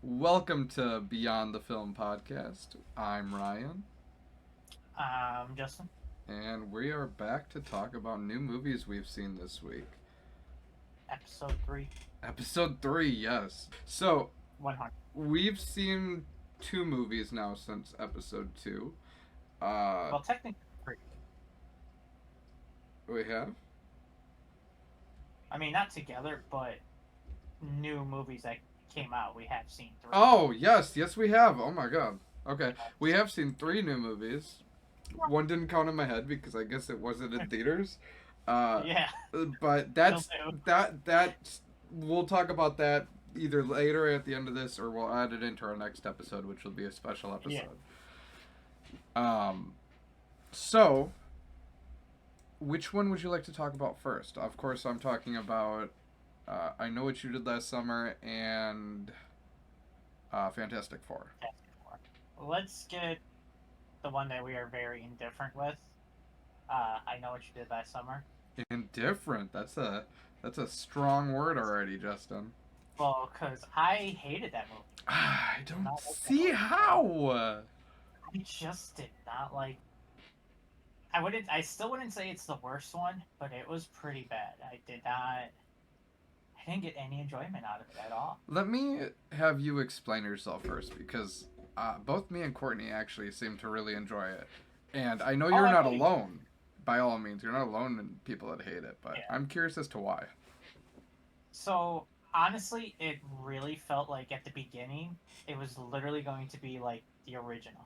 Welcome to Beyond the Film Podcast. I'm Ryan, Justin. and we are back to talk about new movies we've seen this week. Episode 3, Episode 3, yes. So, 100. we've seen two movies now since episode 2. Uh, Well, technically 3. we have? I mean, not together, but new movies that came out, we have seen 3. Oh, yes, we have. Oh my god. Okay, we Yes. have seen three new movies. One didn't count in my head because I guess it wasn't in theaters. Uh, Yeah, but still that's do. that we'll talk about that either later at the end of this or we'll add it into our next episode, which will be a special Yeah. episode. Um, so which one would you like to talk about first? Of course, I'm talking about I Know What You Did Last Summer and Fantastic Four. Fantastic Four. Let's get the one that we are very indifferent with. I Know What You Did Last Summer. Indifferent. That's a strong word already, Justin. Well, because I hated that movie. I Did don't not like that see movie. how. I just did not like. I still wouldn't say it's the worst one, but it was pretty bad. I didn't get any enjoyment out of it at all. Let me have you explain yourself first because both me and Courtney actually seem to really enjoy it. And I know Oh, you're I not know you. alone, by all means. You're not alone in people that hate it, but Yeah. I'm curious as to why. So honestly, it really felt like at the beginning, it was literally going to be like the original.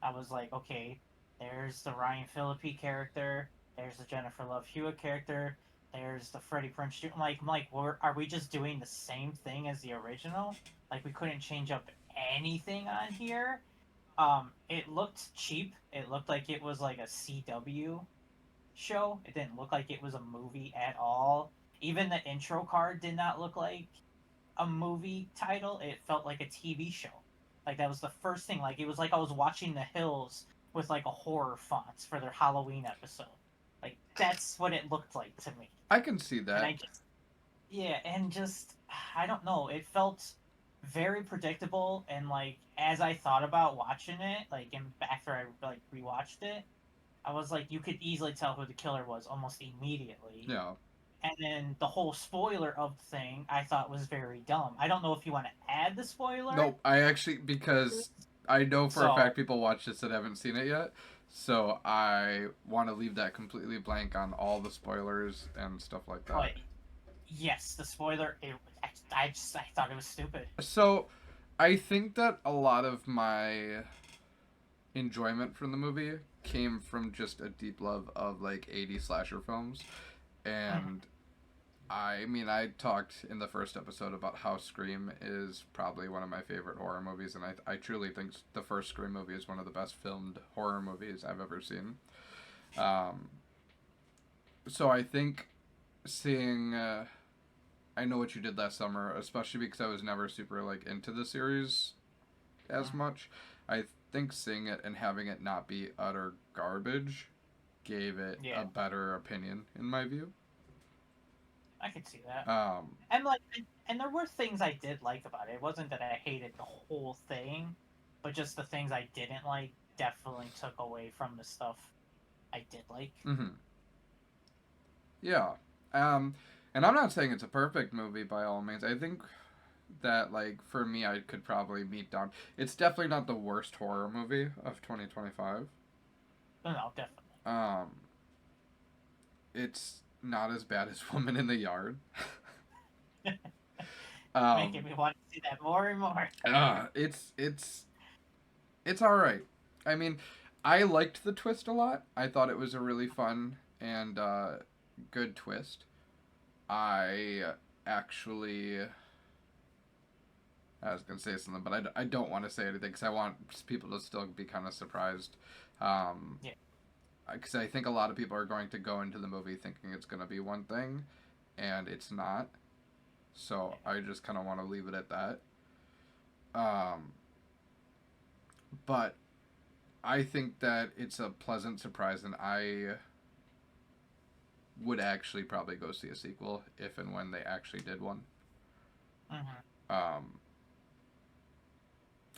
I was like, okay, there's the Ryan Phillippe character, there's the Jennifer Love Hewitt character, there's the Freddie Prinze Jr. Are we just doing the same thing as the original? Like, we couldn't change up anything on here. It looked cheap. It looked like it was like a CW show. It didn't look like it was a movie at all. Even the intro card did not look like a movie title. It felt like a TV show. Like that was the first thing. Like it was like I was watching The Hills with like a horror fonts for their Halloween episode. Like that's what it looked like to me. I can see And that. I just yeah, and just I don't know. It felt very predictable and like as I thought about watching it, like and after I like rewatched it, I was like, you could easily tell who the killer was almost immediately. Yeah. And then the whole spoiler of the thing I thought was very dumb. I don't know if you want to add the spoiler. Nope. I actually, because I know for a fact So, people watch this that haven't seen it yet. So I want to leave that completely blank on all the spoilers and stuff like that. but yes, the spoiler. I thought it was stupid. So I think that a lot of my enjoyment from the movie came from just a deep love of like 80s slasher films. Mm-hmm. And I mean, I talked in the first episode about how Scream is probably one of my favorite horror movies, and I truly think the first Scream movie is one of the best filmed horror movies I've ever seen. Um, so I think seeing I Know What You Did Last Summer, especially because I was never super like into the series as Mm-hmm. much, I think seeing it and having it not be utter garbage gave it a Yeah, better opinion in my view. I could see that. Um, And like, and there were things I did like about it. It wasn't that I hated the whole thing, but just the things I didn't like definitely took away from the stuff I did like. mhm. Yeah. Um, and I'm not saying it's a perfect movie by all means. I think that like for me I could probably meet down. It's definitely not the worst horror movie of 2025. No, no, definitely. Um, it's not as bad as Woman in the Yard. Making um, me want to see that more and more. it's all right. I mean, I liked the twist a lot. I thought it was a really fun and good twist. I actually I was gonna say something, but I don't want to say anything because I want people to still be kind of surprised. Um, Yeah, because I think a lot of people are going to go into the movie thinking it's gonna be one thing, and it's not. So yeah. I just kind of want to leave it at that. Um, but I think that it's a pleasant surprise, and I would actually probably go see a sequel if and when they actually did one. Hmm. Um,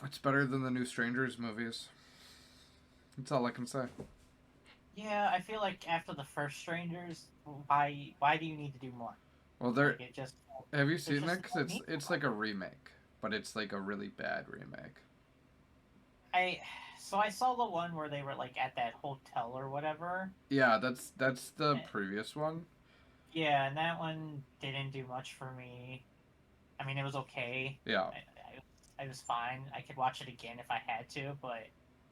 It's better than the new Strangers movies. That's all I can say. Yeah, I feel like after the first Strangers, why do you need to do more? Well, Like there. it just Have you there's seen just that? Cause no it's need it's for like a remake, but it's like a really bad remake. it. I saw the one where they were like at that hotel or whatever. Yeah, that's the eh, previous one. Yeah, and that one didn't do much for me. I mean, it was okay. Yeah. I was fine. I could watch it again if I had to, but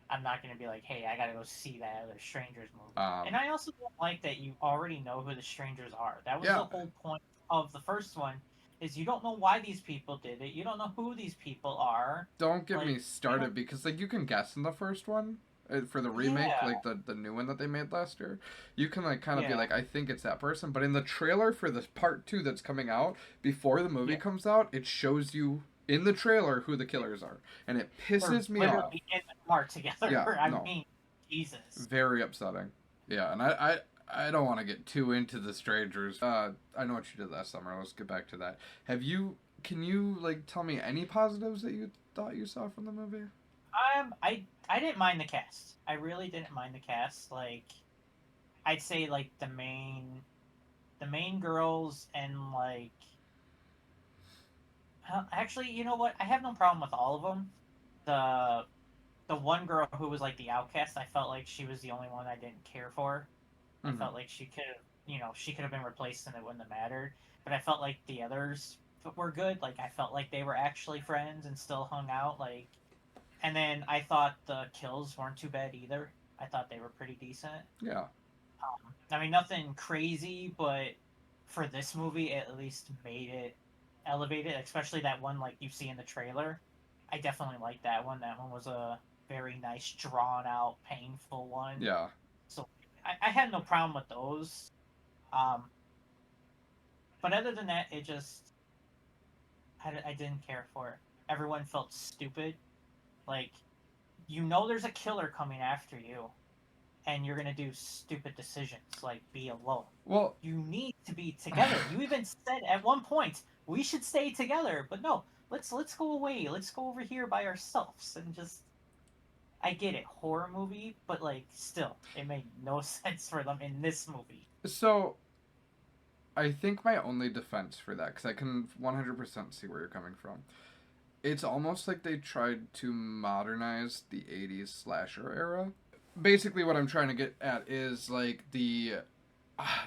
I'm not gonna be like, hey, I gotta go see that other Strangers movie. And Um. I also don't like that you already know who the strangers are. That was Yeah. the whole point of the first one, is you don't know why these people did it. You don't know who these people are. Don't get me Like you don't. started because like you can guess in the first one for the remake, Yeah, like the new one that they made last year. You can like kind of be yeah, like, I think it's that person. But in the trailer for this part two that's coming out before the movie yeah. comes out, it shows you in the trailer who the killers are, and it They're pisses me off. literally in the car together. Yeah. I No. mean, Jesus. Very upsetting. Yeah, and I don't want to get too into the strangers. I know what you did last summer. Let's get back to that. Have you? Can you like tell me any positives that you thought you saw from the movie? I didn't mind the cast. I really didn't mind the cast. Like I'd say like the main girls and like actually, you know what? I have no problem with all of them. The the one girl who was like the outcast, I felt like she was the only one I didn't care for. I Mm-hmm. felt like she could have, she could have been replaced and it wouldn't have mattered. But I felt like the others were good. Like I felt like they were actually friends and still hung out. Like, and then I thought the kills weren't too bad either. I thought they were pretty decent. Yeah. I mean, nothing crazy, but for this movie, it at least made it elevated. Especially that one, like you see in the trailer. I definitely like that one. That one was a very nice, drawn out, painful one. Yeah. So I had no problem with those. Um, but other than that, it just I didn't care for it. Everyone felt stupid. Like there's a killer coming after you, and you're gonna do stupid decisions like be alone. Well, You need to be together. You even said at one point we should stay together, but no, let's go away. Let's go over here by ourselves and just. I get it, horror movie, but like still, it made no sense for them in this movie. so I think my only defense for that, because I can 100% see where you're coming from, it's almost like they tried to modernize the 80s slasher era. Basically, what I'm trying to get at is like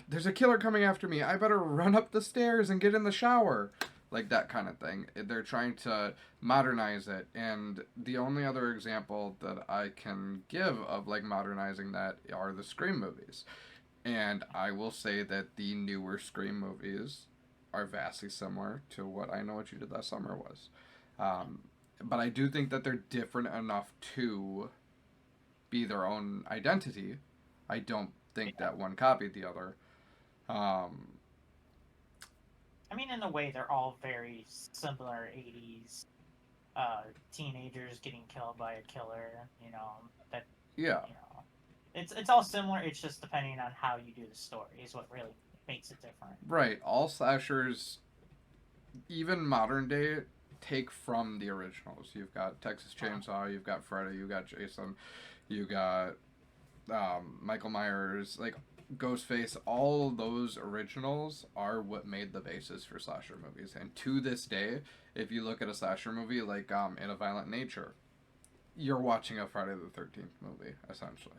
there's a killer coming after me. I better run up the stairs and get in the shower. Like that kind of thing. They're trying to modernize it. And the only other example that I can give of like modernizing that are the Scream movies. And I will say that the newer Scream movies are vastly similar to what I Know What You Did Last Summer was. Um, but I do think that they're different enough to be their own identity. I don't think that one copied the other. Um, I mean, in a way, they're all very similar '80s teenagers getting killed by a killer. That yeah, you know, it's all similar. It's just depending on how you do the story is what really makes it different. right. All slashers, even modern day, take from the originals. You've got Texas Chainsaw, you've got Freddy, you got Jason, you got Michael Myers, like Ghostface. All those originals are what made the basis for slasher movies. And to this day, if you look at a slasher movie like In a Violent Nature, you're watching a Friday the 13th movie, essentially.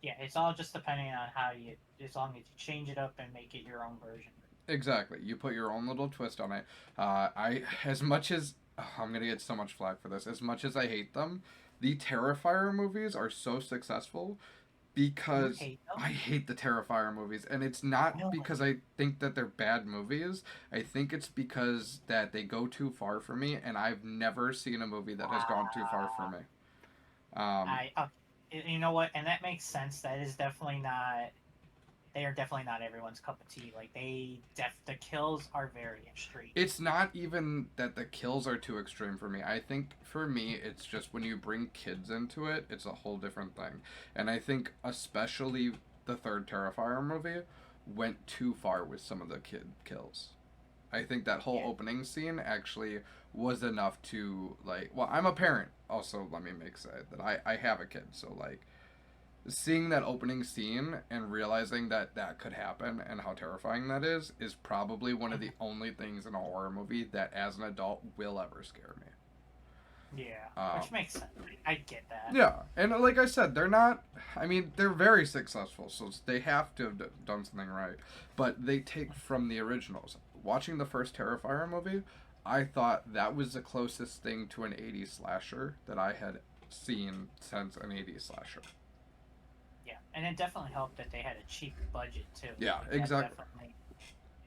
Yeah, it's all just depending on how you, as long as you change it up and make it your own version. Exactly. You put your own little twist on it. As much as I'm gonna get so much flack for this, as much as I hate them, the Terrifier movies are so successful You because hate I them? hate the Terrifier movies, and it's not Really? because I think that they're bad movies. I think it's because that they go too far for me, and I've never seen a movie that has gone too far for me. Um, You know what? And that makes sense. That is definitely not. They are definitely not everyone's cup of tea. Like the kills are very extreme. it's not even that the kills are too extreme for me. I think for me, it's just when you bring kids into it, it's a whole different thing. And I think especially the third Terrifier movie went too far with some of the kid kills. I think that whole Yeah. opening scene actually was enough to like. Well, I'm a parent. Also, let me make say that I have a kid, so like seeing that opening scene and realizing that that could happen and how terrifying that is probably one of the only things in a horror movie that as an adult will ever scare me. Yeah, Um, which makes sense. I get that. yeah, and like I said, they're not. I mean, they're very successful, so they have to have done something right. But they take from the originals. Watching the first Terrifier movie, I thought that was the closest thing to an '80s slasher that I had seen since an '80s slasher. Yeah, and it definitely helped that they had a cheap budget too. Yeah, Like that exactly. definitely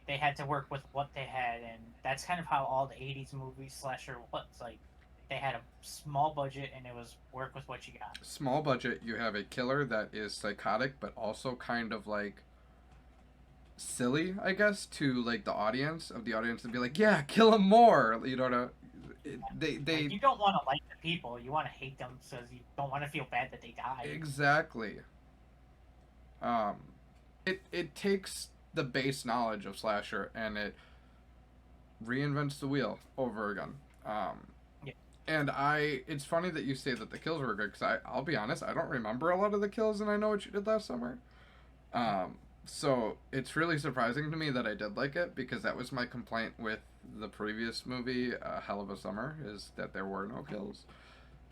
they had to work with what they had, and that's kind of how all the '80s movies slasher was. Like they had a small budget, and it was work with what you got. Small budget, you have a killer that is psychotic, but also kind of like silly, I guess, to like the audience to be like, yeah, kill him more. You know, Like they you don't want to like the people, you want to hate them because you don't want to feel bad that they died. exactly. Um, it takes the base knowledge of slasher and it reinvents the wheel over again. Um, Yeah. and it's funny that you say that the kills were good because I'll be honest, I don't remember a lot of the kills, and I know what you did last summer. Um, so it's really surprising to me that I did like it because that was my complaint with the previous movie, Hell of a Summer, is that there were no kills.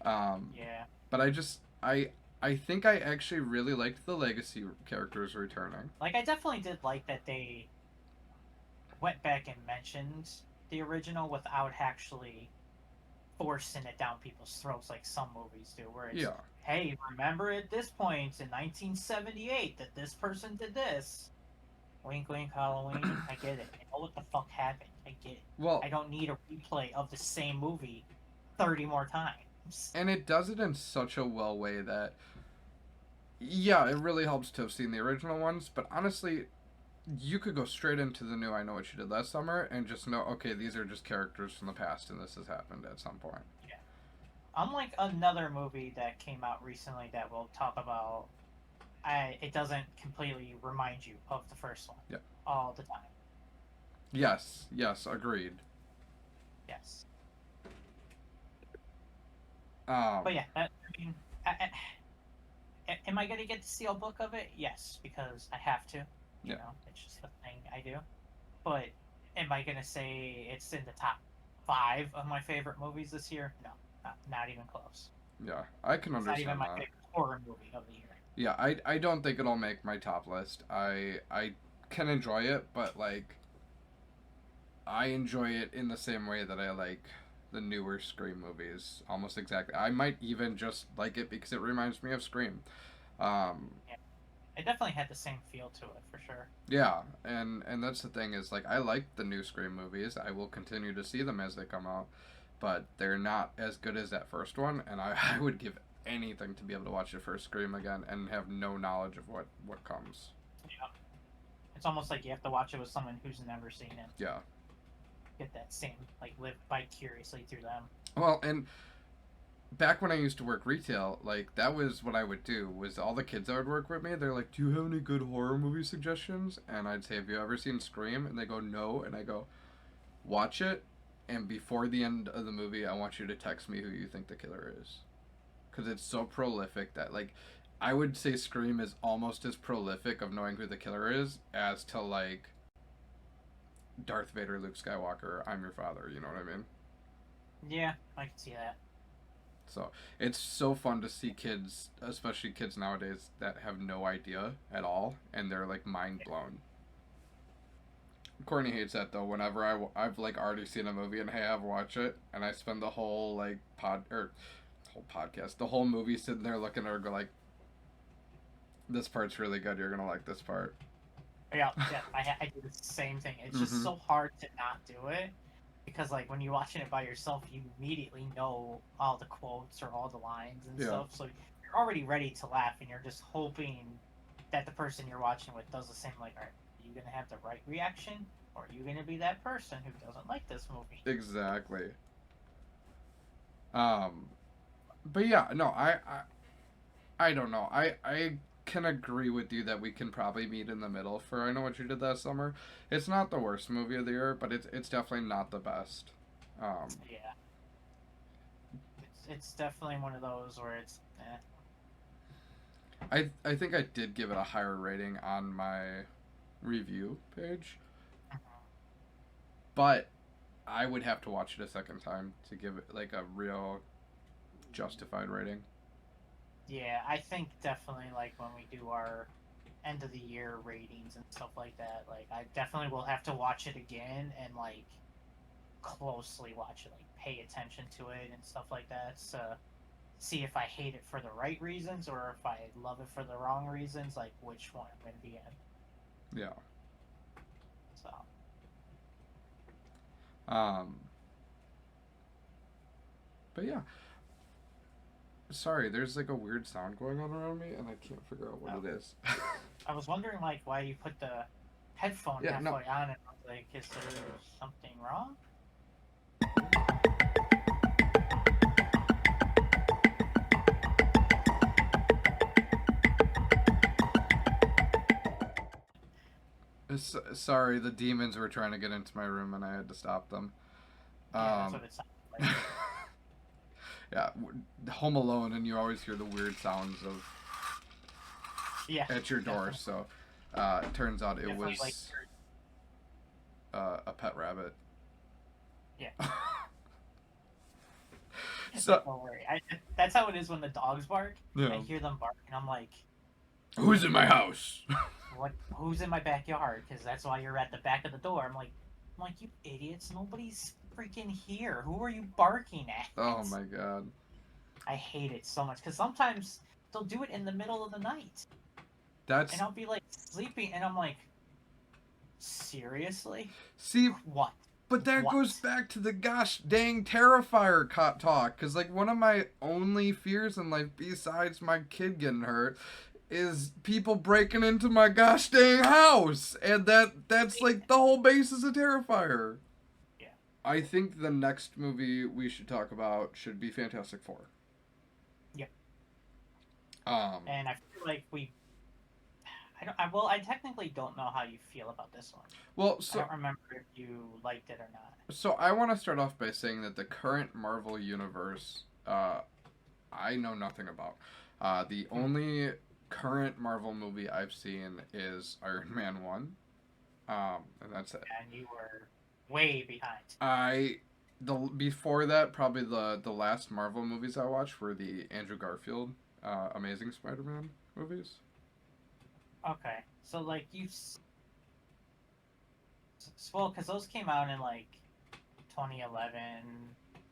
Um, Yeah. but I think I actually really liked the legacy characters returning. Like I definitely did like that they went back and mentioned the original without actually forcing it down people's throats like some movies do, where it's, Yeah. hey, remember at this point in 1978 that this person did this. Wink, wink, Halloween. I get it. I know what the fuck happened. I get it. Well, I don't need a replay of the same movie 30 more times. and it does it in such a well way that yeah, it really helps to have seen the original ones, but honestly, you could go straight into the new I Know What You Did Last Summer and just know, okay, these are just characters from the past and this has happened at some point. Yeah. Unlike another movie that came out recently that we'll talk about, it doesn't completely remind you of the first one Yeah. all the time. Yes, yes, agreed. Yes. Um, But yeah, I mean, am I going to get the steel book of it? Yes, because I have to. You yeah. know, it's just the thing I do. But am I going to say it's in the top 5 of my favorite movies this year? No, not even close. Yeah, I can It's not even understand my that. favorite horror movie of the year. Yeah, I don't think it'll make my top list. I can enjoy it, but like I enjoy it in the same way that I like the newer Scream movies, almost exactly. I might even just like it because it reminds me of Scream. Um, Yeah, it definitely had the same feel to it for sure. yeah, and that's the thing is like I like the new Scream movies. I will continue to see them as they come out, but they're not as good as that first one. And I would give anything to be able to watch the first Scream again and have no knowledge of what comes. Yeah, it's almost like you have to watch it with someone who's never seen it. Yeah. Get that same like live vicariously through them. Well, and back when I used to work retail, like that was what I would do. Was all the kids that would work with me, they're like, "Do you have any good horror movie suggestions?" And I'd say, "Have you ever seen Scream?" And they go, "No." And I go, "Watch it, and before the end of the movie, I want you to text me who you think the killer is, because it's so prolific that like." I would say Scream is almost as prolific of knowing who the killer is as to like Darth Vader, Luke Skywalker, I'm your father. You know what I mean? Yeah, I can see that. So it's so fun to see kids, especially kids nowadays, that have no idea at all, and they're like mind blown. Courtney hates that though. Whenever I've like already seen a movie and hey, I've watched it, and I spend the whole like whole podcast, the whole movie sitting there looking at her, go like, this part's really good. You're gonna like this part. Yeah, yeah, I do the same thing. It's just Mm-hmm. so hard to not do it because, like, when you're watching it by yourself, you immediately know all the quotes or all the lines and Yeah. stuff. So you're already ready to laugh, and you're just hoping that the person you're watching with does the same. Like, are you gonna have the right reaction, or are you gonna be that person who doesn't like this movie? Exactly. Um, but yeah, no, I don't know. I can agree with you that we can probably meet in the middle for I Know What You Did Last Summer. It's not the worst movie of the year, but it's definitely not the best. Um, Yeah, it's definitely one of those where it's I think I did give it a higher rating on my review page, but I would have to watch it a second time to give it like a real justified rating. yeah. I think definitely like when we do our end of the year ratings and stuff like that, like I definitely will have to watch it again and like closely watch it, like pay attention to it and stuff like that. So see if I hate it for the right reasons or if I love it for the wrong reasons, like which one I'm going to be in. Yeah. So, Um, but yeah, sorry, there's like a weird sound going on around me, and I can't figure out what oh, it is. I was wondering like why you put the headphone Yeah, no. halfway on and I was like, is there something wrong? Sorry, the demons were trying to get into my room, and I had to stop them. Yeah, that's Um, what it sounded like. yeah, Home Alone, and you always hear the weird sounds of Yeah, at your door. definitely, So, it turns out it definitely like was a pet rabbit. yeah. So, Don't worry. That's how it is when the dogs bark. I yeah. hear them bark and I'm like, Who's in my house? what? Who's in my backyard? Because that's why you're at the back of the door. I'm like, you idiots! Nobody's freaking here. Who are you barking at? Oh my god. I hate it so much because sometimes they'll do it in the middle of the night, and That's I'll be like sleeping, and I'm like, seriously? see, What? but that What? goes back to the gosh dang Terrifier talk. Cause like one of my only fears in life, besides my kid getting hurt, is people breaking into my gosh dang house, and that's like the whole basis of Terrifier. Yeah. I think the next movie we should talk about should be Fantastic Four. Yep. Um, And I feel like we. I don't. Well, I technically don't know how you feel about this one. well, I don't remember if you liked it or not. so I want to start off by saying that the current Marvel universe, I know nothing about. The only current Marvel movie I've seen is Iron Man 1. And that's it. And you were way behind. Before that, probably the last Marvel movies I watched were the Andrew Garfield Amazing Spider-Man movies. Okay, so like well, because those came out in like 2011,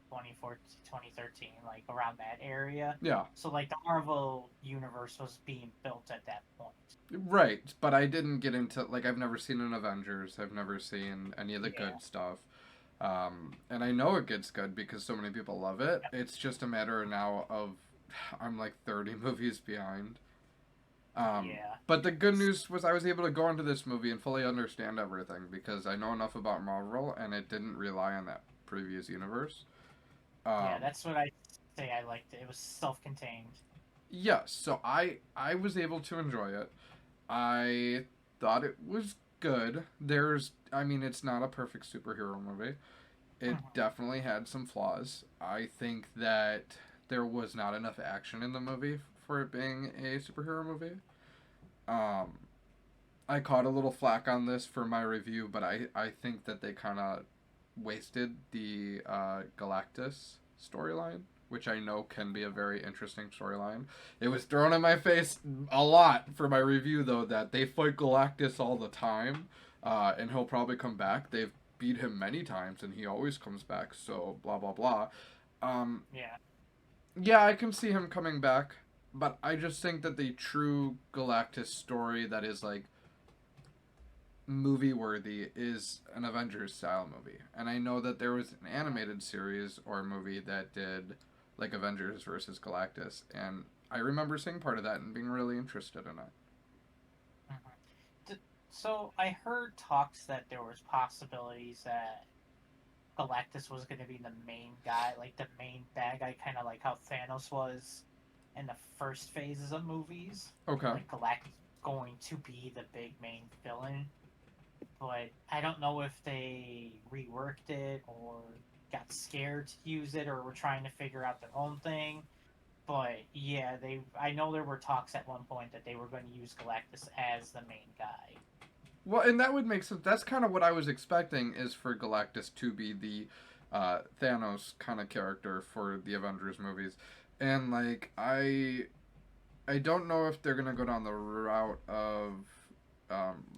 2014, 2013, like around that area. Yeah, So like the Marvel universe was being built at that point. right. But I didn't get into like I've never seen an Avengers. I've never seen any of the Yeah. good stuff. And I know it gets good because so many people love it. Yep. It's just a matter now of I'm like 30 movies behind. Yeah. But the good news was I was able to go into this movie and fully understand everything because I know enough about Marvel and it didn't rely on that previous universe. Yeah, Um, that's what I say. I liked it. It was self-contained. yes, so I was able to enjoy it. I thought it was good. I mean, it's not a perfect superhero movie. It Mhm. definitely had some flaws. I think that there was not enough action in the movie for it being a superhero movie. Um, I caught a little flack on this for my review, but I think that they kind of wasted the Galactus storyline, which I know can be a very interesting storyline. It was thrown in my face a lot for my review, though, that they fight Galactus all the time, and he'll probably come back. They've beat him many times, and he always comes back, so blah, blah, blah. Um, Yeah. yeah, I can see him coming back, but I just think that the true Galactus story that is like movie worthy is an Avengers style movie. And I know that there was an animated series or movie that did like Avengers versus Galactus, and I remember seeing part of that and being really interested in it. Mhm. So I heard talks that there was possibilities that Galactus was going to be the main guy, like the main bad guy, kind of like how Thanos was in the first phases of movies. Okay. Like Galactus going to be the big main villain, but I don't know if they reworked it or got scared to use it or were trying to figure out their own thing. But yeah, they I know there were talks at one point that they were going to use Galactus as the main guy. Well, and that would make sense. That's kind of what I was expecting is for Galactus to be the Thanos kind of character for the Avengers movies, and like I don't know if they're gonna go down the route of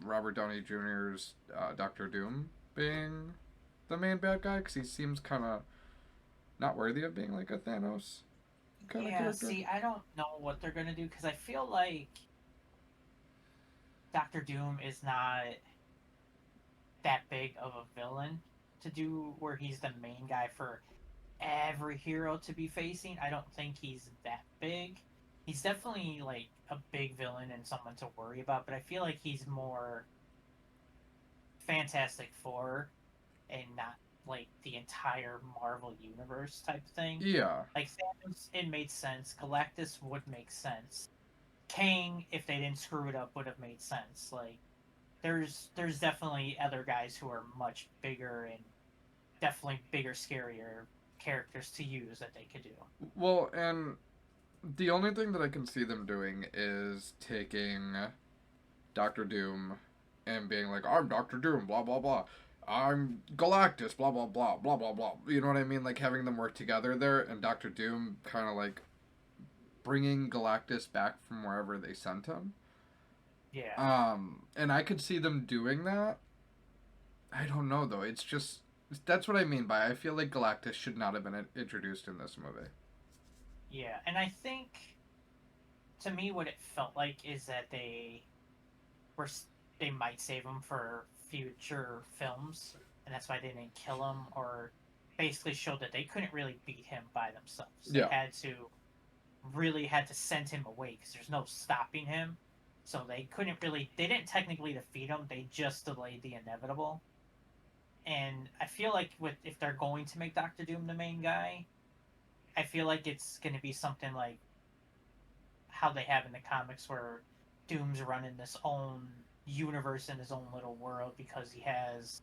Robert Downey Jr.'s Doctor Doom being the main bad guy because he seems kind of not worthy of being like a Thanos kind of Yeah, character. see, I don't know what they're going to do because I feel like Doctor Doom is not that big of a villain to do where he's the main guy for every hero to be facing. I don't think he's that big. He's definitely like a big villain and someone to worry about, but I feel like he's more Fantastic Four and not like the entire Marvel universe type thing. Yeah, Like Thanos, it made sense. Galactus would make sense. Kang, if they didn't screw it up, would have made sense. Like there's definitely other guys who are much bigger and definitely bigger, scarier characters to use that they could do. well, and the only thing that I can see them doing is taking Doctor Doom and being like, I'm Doctor Doom, blah, blah, blah. I'm Galactus, blah, blah, blah, blah, blah, blah. You know what I mean? Like having them work together there and Doctor Doom kind of like bringing Galactus back from wherever they sent him. Yeah, And I could see them doing that. I don't know though. It's just that's what I mean by I feel like Galactus should not have been introduced in this movie. yeah, and I think to me what it felt like is that were they might save him for future films, and that's why they didn't kill him or basically showed that they couldn't really beat him by themselves. They Yeah. had to send him away because there's no stopping him. So they didn't technically defeat him. They just delayed the inevitable. And I feel like if they're going to make Doctor Doom the main guy, I feel like it's going to be something like how they have in the comics where Doom's running this own universe in his own little world because he has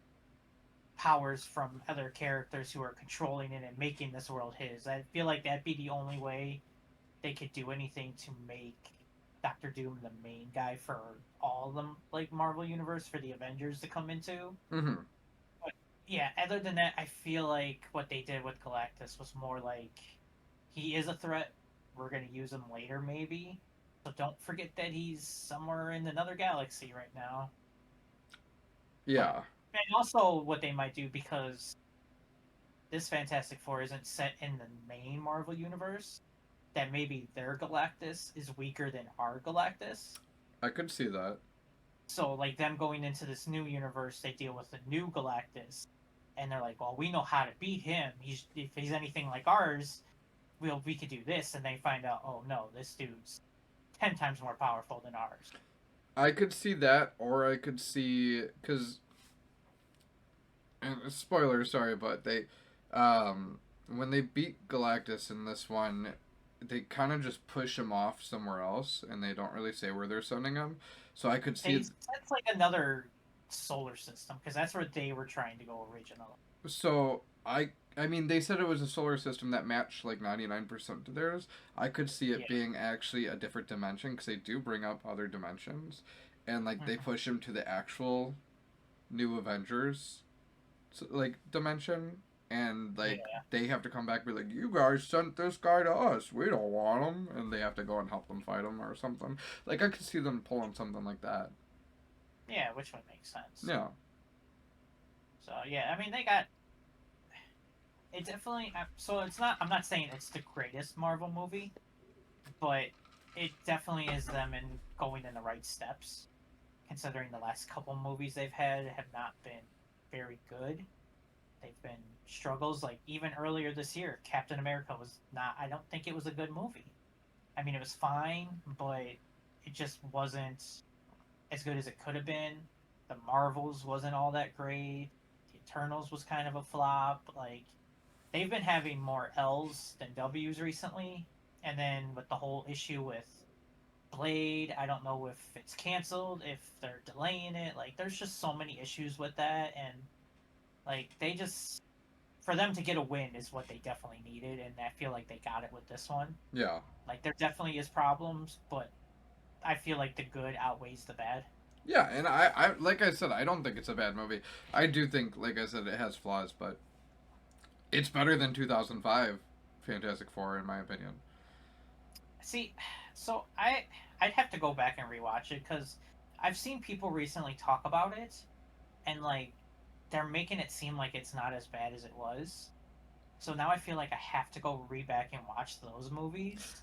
powers from other characters who are controlling it and making this world his. I feel like that'd be the only way they could do anything to make Doctor Doom the main guy for all of them, like Marvel Universe for the Avengers to come into. Mm-hmm. But yeah, other than that, I feel like what they did with Galactus was more like he is a threat. We're gonna use him later, maybe. So don't forget that he's somewhere in another galaxy right now. But Yeah. and also what they might do because this Fantastic Four isn't set in the main Marvel universe, that maybe their Galactus is weaker than our Galactus. I could see that. So like them going into this new universe, they deal with the new Galactus, and they're like, well, we know how to beat him. If he's anything like ours, we could do this, and they find out, oh no, this dude's 10 times more powerful than ours. I could see that, or I could see because spoiler, sorry, but they when they beat Galactus in this one, they kind of just push him off somewhere else, and they don't really say where they're sending him. So I could see. That's like another solar system because that's where they were trying to go originally. So I mean they said it was a solar system that matched like 99% of theirs. I could see it Yeah. being actually a different dimension because they do bring up other dimensions, and like they Mm-hmm. push him to the actual new Avengers like dimension, and like Yeah. they have to come back and be like, you guys sent this guy to us, we don't want him, and they have to go and help them fight him or something. Like I could see them pulling something like that. Yeah, which would make sense. Yeah. So yeah, I mean they got it definitely. So it's not. I'm not saying it's the greatest Marvel movie, but it definitely is them in going in the right steps. Considering the last couple movies they've had have not been very good. They've been struggles. Like even earlier this year, Captain America was not. I don't think it was a good movie. I mean, it was fine, but it just wasn't as good as it could have been. The Marvels wasn't all that great. The Eternals was kind of a flop. Like they've been having more L's than W's recently, And then with the whole issue with Blade, I don't know if it's canceled, if they're delaying it. Like, there's just so many issues with that, and like they just for them to get a win is what they definitely needed, and I feel like they got it with this one. Yeah. Like, there definitely is problems, but I feel like the good outweighs the bad. Yeah, and I like I said, I don't think it's a bad movie. I do think, like I said, it has flaws, but it's better than 2005 Fantastic Four, in my opinion. See, so I'd have to go back and rewatch it because I've seen people recently talk about it, and like they're making it seem like it's not as bad as it was. So now I feel like I have to go back and watch those movies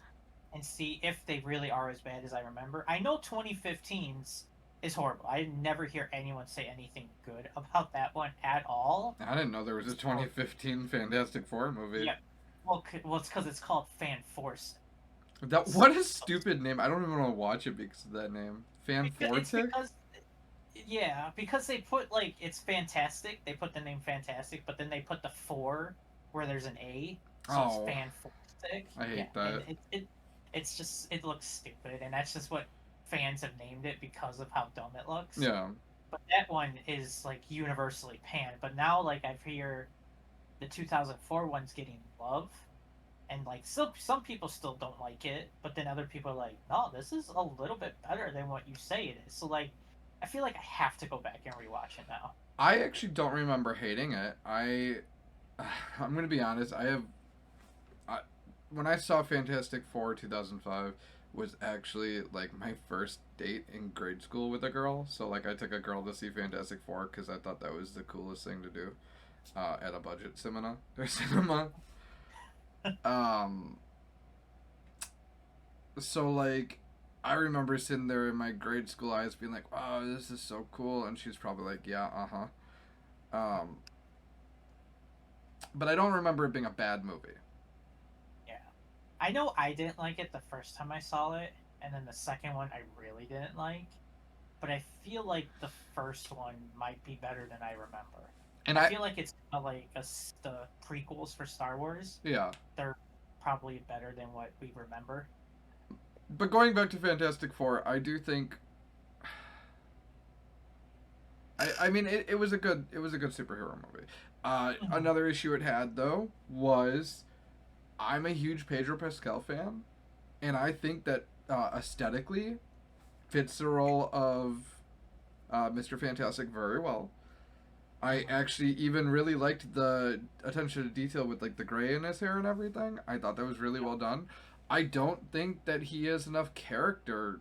and see if they really are as bad as I remember. I know 2015's is horrible. I never hear anyone say anything good about that one at all. I didn't know there was a So 2015 Fantastic Four movie. yeah, well, it's because it's called Fan Force. That So, what a stupid name. I don't even want to watch it because of that name. Fan it's Fortic? because yeah, because they put like it's fantastic. They put the name fantastic, but then they put the four where there's an A, so it's Oh, fantastic. I Yeah, hate and that. it's just it looks stupid, and that's just what fans have named it because of how dumb it looks. Yeah. But that one is like universally panned. But now like I hear the 2004 one's getting love, and like some people still don't like it, but then other people are like, no, this is a little bit better than what you say it is. So like, I feel like I have to go back and rewatch it now. I actually don't remember hating it. I'm gonna be honest. I, when I saw Fantastic Four 2005 was actually like my first date in grade school with a girl. So like I took a girl to see Fantastic Four because I thought that was the coolest thing to do at a budget cinema or cinema. Um, so like I remember sitting there in my grade school eyes being like, "Wow, this is so cool," and she's probably like, "Yeah, uh huh." But I don't remember it being a bad movie. Yeah, I know I didn't like it the first time I saw it, and then the second one I really didn't like. But I feel like the first one might be better than I remember. And I I feel like it's like the prequels for Star Wars. yeah. They're probably better than what we remember. But going back to Fantastic Four, I do think I mean it was a good superhero movie. Mhm. Another issue it had though was I'm a huge Pedro Pascal fan, and I think that aesthetically fits the role of Mr. Fantastic very well. I Mhm. actually even really liked the attention to detail with like the gray in his hair and everything. I thought that was really Yep. well done. I don't think that he has enough character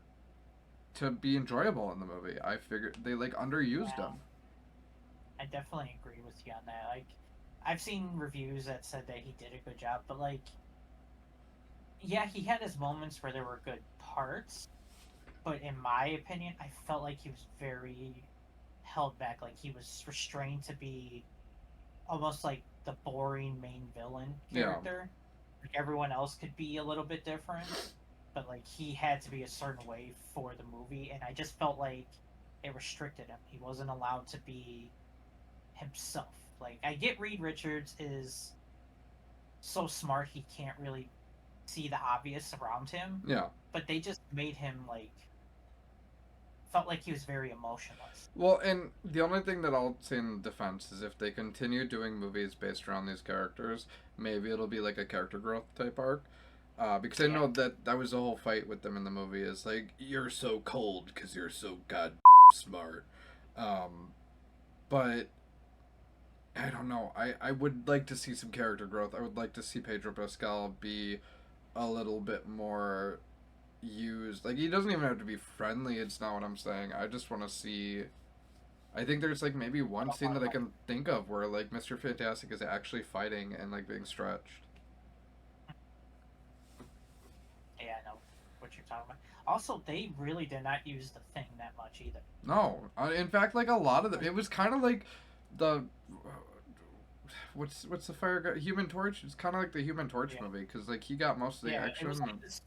to be enjoyable in the movie. I figured they like underused Yeah, him. I definitely agree with you on that. Like, I've seen reviews that said that he did a good job, but like, yeah, he had his moments where there were good parts, but in my opinion, I felt like he was very held back. Like he was restrained to be almost like the boring main villain Yeah. character. Like everyone else could be a little bit different, but like he had to be a certain way for the movie, and I just felt like it restricted him. He wasn't allowed to be himself. Like I get Reed Richards is so smart he can't really see the obvious around him, Yeah. but they just made him like felt like he was very emotionless. Well, and the only thing that I'll say in defense is if they continue doing movies based around these characters, maybe it'll be like a character growth type arc. Because I Yeah, know that that was the whole fight with them in the movie is like you're so cold because you're so god smart. Um, but I don't know. I would like to see some character growth. I would like to see Pedro Pascal be a little bit more used. Like he doesn't even have to be friendly. It's not what I'm saying. I just want to see. I think there's like maybe a one little scene more that I like can think of where like Mr. Fantastic is actually fighting and like being stretched. yeah, I know what you're talking about. Also, they really did not use the thing that much either. No, in fact, like a lot of them, it was kind of like the what's the fire guy? Human Torch. It's kind of like the Human Torch Yeah, movie because like he got most of the yeah, it action. was like this.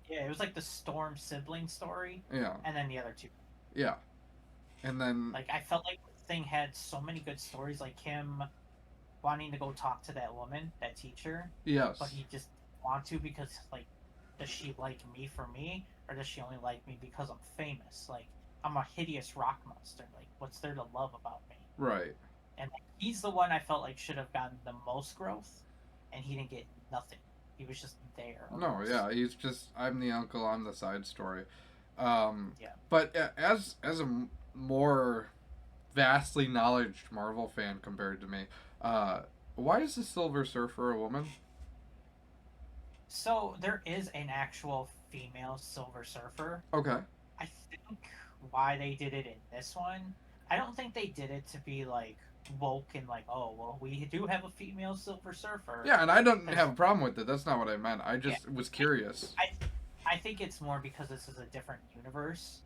Yeah, it was like the Storm sibling story, Yeah, and then the other two. yeah, and then Like I felt like the thing had so many good stories, like him wanting to go talk to that woman, that teacher, but yes, he just didn't want to because like does she like me for me, or does she only like me because I'm famous? Like, I'm a hideous rock monster. Like, what's there to love about me? Right. And like, he's the one I felt like should have gotten the most growth, and he didn't get nothing. He was just there No, almost. yeah, he's just I'm the uncle, I'm the side story. Um, Yeah. but as a more vastly knowledged Marvel fan compared to me, uh, why is the Silver Surfer a woman? So there is an actual female Silver Surfer. Okay. I think why they did it in this one, I don't think they did it to be like woke and like, oh well, we do have a female Silver Surfer. Yeah, and I don't Because have a problem with it. That's not what I meant. I yeah, just was I, curious. I think it's more because this is a different universe,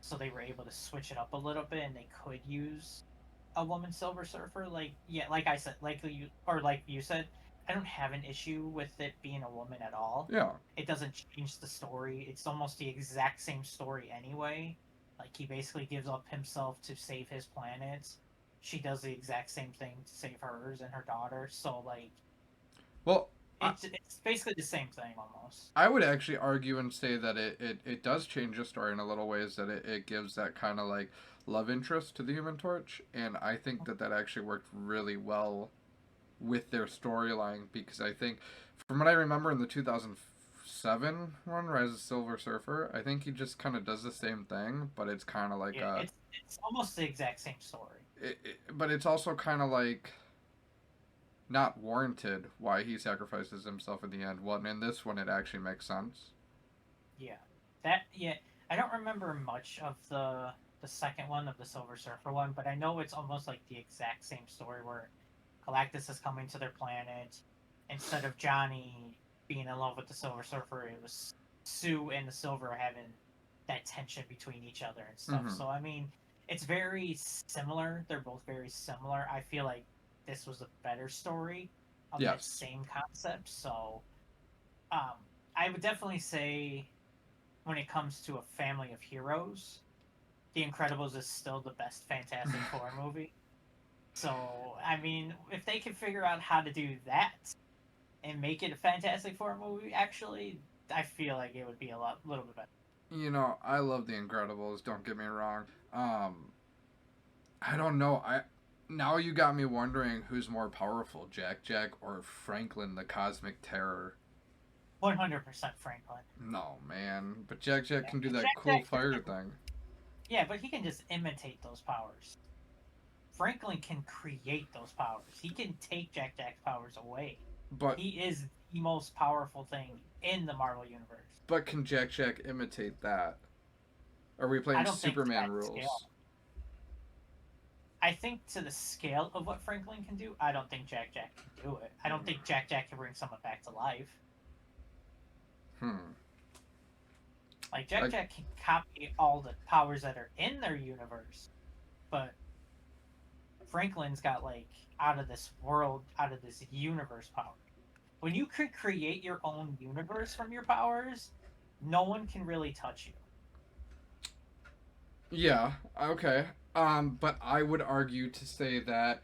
so they were able to switch it up a little bit, and they could use a woman Silver Surfer. Like yeah, like I said, like you said, I don't have an issue with it being a woman at all. Yeah. It doesn't change the story. It's almost the exact same story anyway. Like he basically gives up himself to save his planet. She does the exact same thing to save hers and her daughter. So like Well, it's basically the same thing almost. I would actually argue and say that it does change the story in a little ways that it gives that kind of like love interest to the Human Torch, and I think that actually worked really well with their storyline because I think from what I remember in the 2007 one, Rise of Silver Surfer, I think he just kind of does the same thing, but it's kind of like Yeah, it's almost the exact same story. but it's also kind of like not warranted why he sacrifices himself in the end. Well, in this one, it actually makes sense. Yeah, yeah. I don't remember much of the second one of the Silver Surfer one, but I know it's almost like the exact same story where Galactus is coming to their planet. Instead of Johnny being in love with the Silver Surfer, it was Sue and the Silver having that tension between each other and stuff. Mm-hmm. So I mean, it's very similar. They're both very similar. I feel like this was a better story of that Yes. same concept. So um, I would definitely say when it comes to a family of heroes, The Incredibles is still the best Fantastic Four movie. So, I mean, if they can figure out how to do that and make it a Fantastic Four movie, actually, I feel like it would be little bit better. You know, I love The Incredibles. Don't get me wrong. I don't know. I now you got me wondering who's more powerful, Jack Jack or Franklin the Cosmic Terror. 100% Franklin. No, man. But Jack Jack can do Yeah, that Jack cool Jack, fire thing. yeah, but he can just imitate those powers. Franklin can create those powers. He can take Jack Jack's powers away. But He is the most powerful thing in the Marvel universe. can Jack Jack imitate that? Are we I playing don't think to Superman that scale. rules? I think to the scale of what Franklin can do, I don't think Jack Jack can do it. I don't think Jack Jack can bring someone back to life. Hmm. Like Jack Like, Jack can copy all the powers that are in their universe, but Franklin's got like out of this world, out of this universe power. When you could create your own universe from your powers, no one can really touch you. yeah. Okay. But I would argue to say that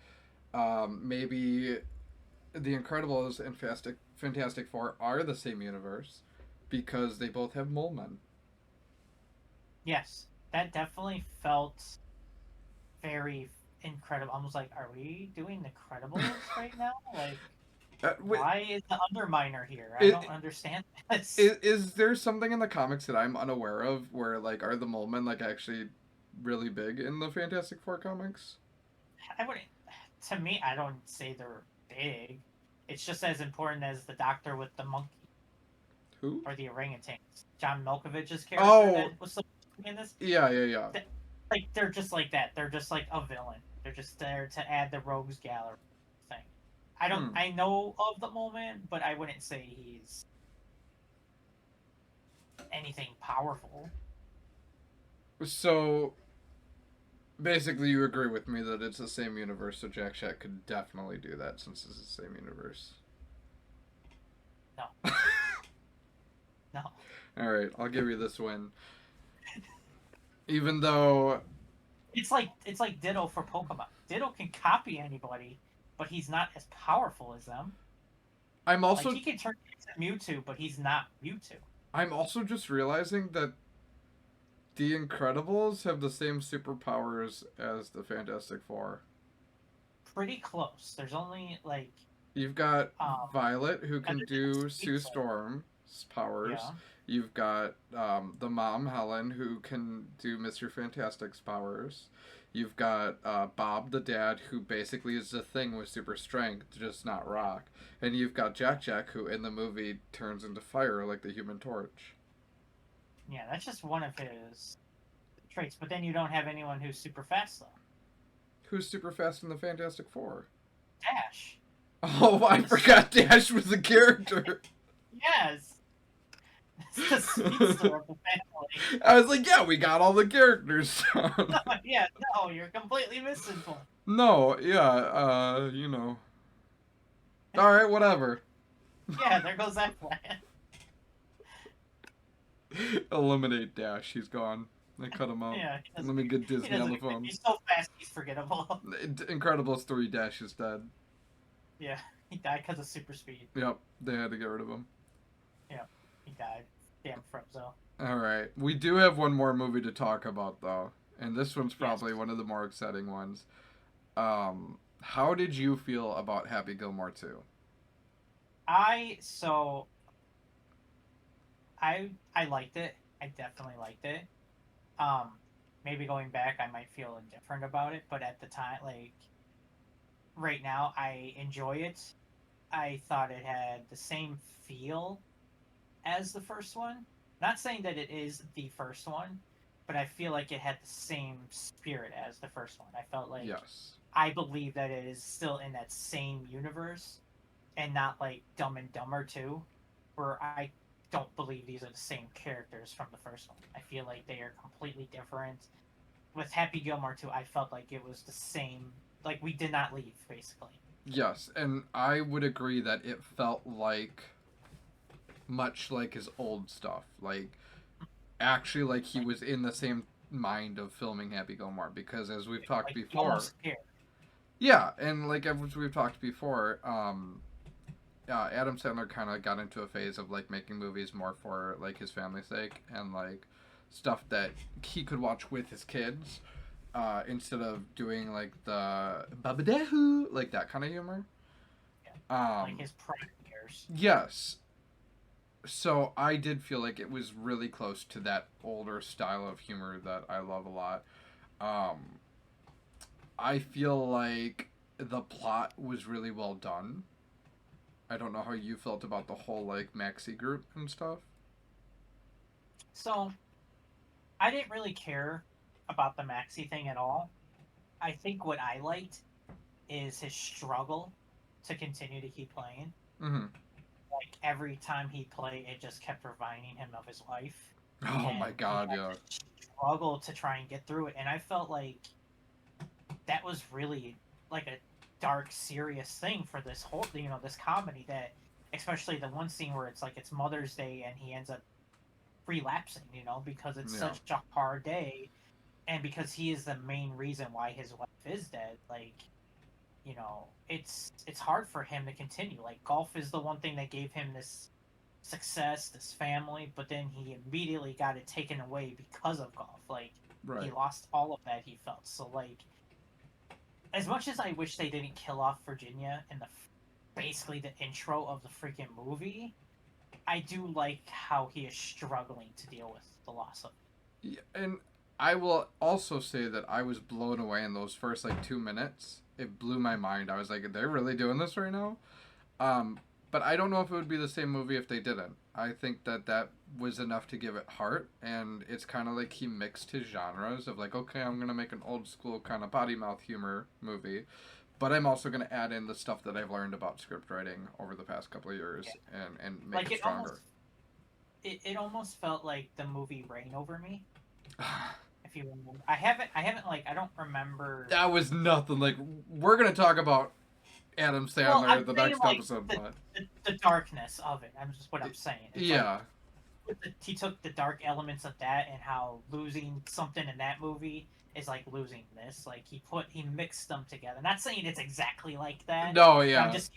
maybe The Incredibles and Fantastic Four are the same universe because they both have mole men. Yes, that definitely felt very incredible. I was like, are we doing the Credibles right now? Like, Wait, why is the Underminer here? I is, don't understand this. is there something in the comics that I'm unaware of where like are the mole men like actually really big in the Fantastic Four comics? I wouldn't. To me, I don't say they're big. It's just as important as the Doctor with the monkey Who? or the orangutans. John Malkovich's character Oh, that was so in this. yeah, yeah, yeah. Like they're just like that. They're just like a villain. They're just there to add the rogues gallery thing. I don't. Hmm. I know of the moment, but I wouldn't say he's anything powerful. So basically, you agree with me that it's the same universe, so Jack Shack could definitely do that since it's the same universe. No, no. All right, I'll give you this win. Even though It's like Ditto for Pokemon. Ditto can copy anybody, but he's not as powerful as them. I'm Like also he can turn into Mewtwo, but he's not Mewtwo. I'm also just realizing that the Incredibles have the same superpowers as the Fantastic Four. Pretty close. There's only like You've got um Violet, who other can than the do speed Sue form. Storm's powers. Yeah. You've got the mom, Helen, who can do Mr. Fantastic's powers. You've got Bob, the dad, who basically is a thing with super strength, just not rock. And you've got Jack Jack, who in the movie turns into fire like the Human Torch. Yeah, that's just one of his traits. But then you don't have anyone who's super fast though. Who's super fast in the Fantastic Four? Dash. Oh, I The forgot Dash was a character. yes. It's the speedster of the family. I was like, yeah, we got all the characters down. Yeah, no, you're completely missing one. No, yeah, All right, whatever. Yeah, there goes that plan. Eliminate Dash. He's gone. They cut him out. Yeah, Let me get he Disney on doesn't the even, phone. he's so fast he's forgettable. Incredibles 3 Dash is dead. Yeah, he died because of super speed. Yep, they had to get rid of him. Yeah, he died. Damn Frozone. All right, we do have one more movie to talk about though, and this one's Yes. probably one of the more exciting ones. How did you feel about Happy Gilmore 2? So I liked it. I definitely liked it. Um, Maybe going back, I might feel indifferent about it, but at the time, like right now, I enjoy it. I thought it had the same feel as the first one. Not saying that it is the first one, but I feel like it had the same spirit as the first one. I felt like Yes. I believe that it is still in that same universe and not like Dumb and Dumber 2, where I don't believe these are the same characters from the first one. I feel like they are completely different. With Happy Gilmore 2, I felt like it was the same. Like we did not leave, basically. Yes, and I would agree that it felt like much like his old stuff. Like actually like he was in the same mind of filming Happy Gilmore because as we've talked Like you before, almost care. yeah, and like as we've talked before, Adam Sandler kind of got into a phase of like making movies more for like his family's sake and like stuff that he could watch with his kids instead of doing like the babadahoo like that kind of humor. Yeah. Like Um, his prime years. yes, so I did feel like it was really close to that older style of humor that I love a lot. Um, I feel like the plot was really well done. I don't know how you felt about the whole like maxi group and stuff. So I didn't really care about the Maxi thing at all. I think what I liked is his struggle to continue to keep playing. Mm-hmm. Like every time he played, it just kept reminding him of his wife, Oh and my he god, had yeah. to struggle to try and get through it. And I felt like that was really like a dark, serious thing for this whole, this comedy. That especially the one scene where it's like it's Mother's Day and he ends up relapsing, because it's Yeah. such a hard day, and because he is the main reason why his wife is dead. Like, it's hard for him to continue. Like golf is the one thing that gave him this success, this family, but then he immediately got it taken away because of golf. Like he Right. lost all of that, he felt. So like, as much as I wish they didn't kill off Virginia in the basically the intro of the freaking movie, I do like how he is struggling to deal with the loss of Yeah, and I will also say that I was blown away in those first like 2 minutes. It blew my mind. I was like, they're really doing this right now. Um, but I don't know if it would be the same movie if they didn't. I think that that was enough to give it heart, and it's kind of like he mixed his genres of like, okay, I'm gonna make an old school kind of potty mouth humor movie, but I'm also gonna add in the stuff that I've learned about script writing over the past couple of yeah. years and make Like it stronger. it almost felt like the movie Rain Over Me. If you remember, I haven't like I don't remember. That was nothing. Like we're gonna talk about Adam Well, Sandler I'm the saying next like episode, but the darkness of it. I'm just what I'm saying. It's like yeah, he took the dark elements of that and how losing something in that movie is like losing this. Like he mixed them together. Not saying it's exactly like that, No, but I'm yeah. just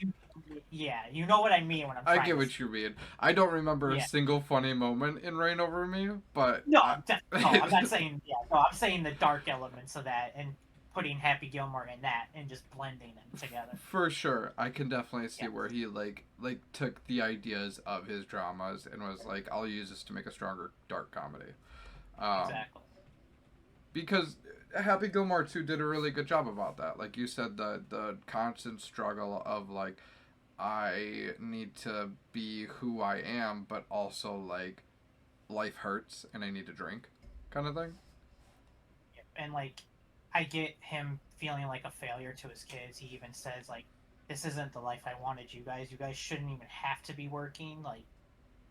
yeah, you know what I mean when I'm I trying get to say. what you mean. I don't remember a Yeah. single funny moment in Rain Over Me, but No, no, I'm not saying yeah. No, I'm saying the dark elements of that and putting Happy Gilmore in that and just blending them together. for sure, I can definitely see Yeah, where he like took the ideas of his dramas and was like, I'll use this to make a stronger dark comedy. Um, exactly. because Happy Gilmore too did a really good job about that. Like you said, the constant struggle of like I need to be who I am, but also like life hurts and I need to drink, kind of thing. And like, I get him feeling like a failure to his kids. He even says like, "This isn't the life I wanted you guys. You guys shouldn't even have to be working. Like,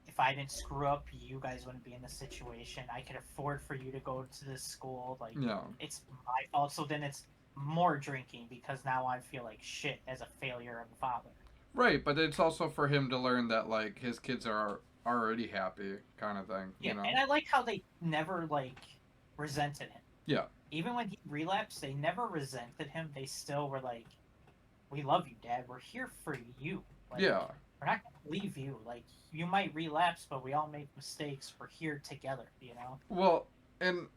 if I didn't screw up, you guys wouldn't be in this situation. I could afford for you to go to this school. Like, Yeah. it's my fault." So then it's more drinking because now I feel like shit as a failure of a father. Right, but it's also for him to learn that like his kids are already happy, kind of thing. Yeah, and I like how they never like resented him. Yeah. Even when he relapsed, they never resented him. They still were like, "We love you, Dad. We're here for you. Like, Yeah. we're not gonna leave you. Like, you might relapse, but we all make mistakes. We're here together." You know? Well, and